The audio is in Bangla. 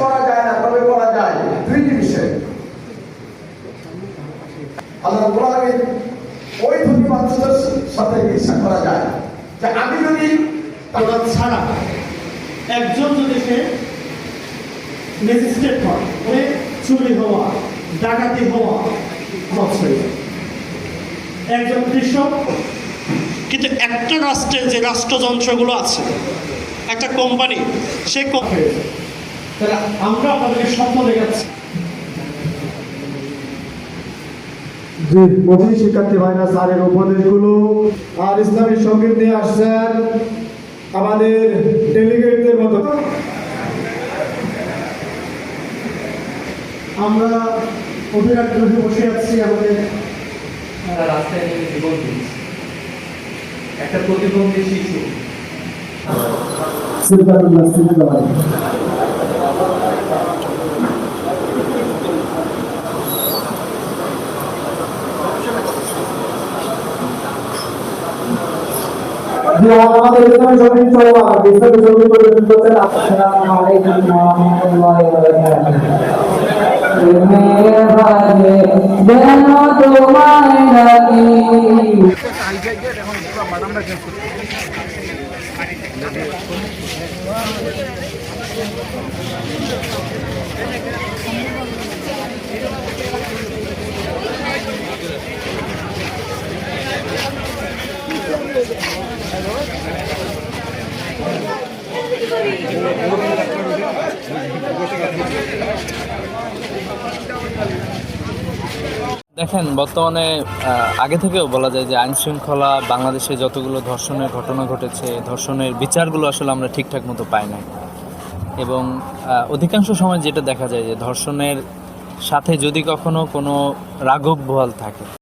করা যায় না, তবে করা যায় দুইটি বিষয়। আল্লাহ রাব্বুল আলামিন ওই ধনী মানুষটার সাথে ঈর্ষা করা যায় যে আমি যদি তারা ছাড়া একজন যদি সে ম্যাজিস্ট্রেট হয়, মানে চুরি হওয়া, ডাকাতি হওয়া, একজন কৃষক, কিন্তু একটা রাষ্ট্রের যে রাষ্ট্রযন্ত্রগুলো আছে, একটা কোম্পানি, সে তাহলে আমরা আপনাদেরকে স্বপ্ন দেখাচ্ছি। জি, মফিজ শিক্ষার্থী ভাইরা স্যারের উপদেশগুলো আর ইসলামী সঙ্গীত নিয়ে আসছেন আমাদের ডেলিগেটদের মতো। আমরা অভিরাট গ্রহে বসে আছি, আমাদের রাস্তায় নেমে জীবন দিচ্ছে একটা প্রতিবন্ধী শিশু। আমাদের ইসলামী সঙ্গীত সভা ইসলামী সঙ্গীত পরিবেশন করছেন। আসসালামু আলাইকুম ওয়া রাহমাতুল্লাহি ওয়া দেখেন, বর্তমানে আগে থেকেও বলা যায় যে আইন শৃঙ্খলা বাংলাদেশে যতগুলো ধর্ষণের ঘটনা ঘটেছে, ধর্ষণের বিচারগুলো আসলে আমরা ঠিকঠাক মতো পাই না। এবং অধিকাংশ সময় যেটা দেখা যায় যে ধর্ষণের সাথে যদি কখনো কোনো রাঘব বোয়াল থাকে,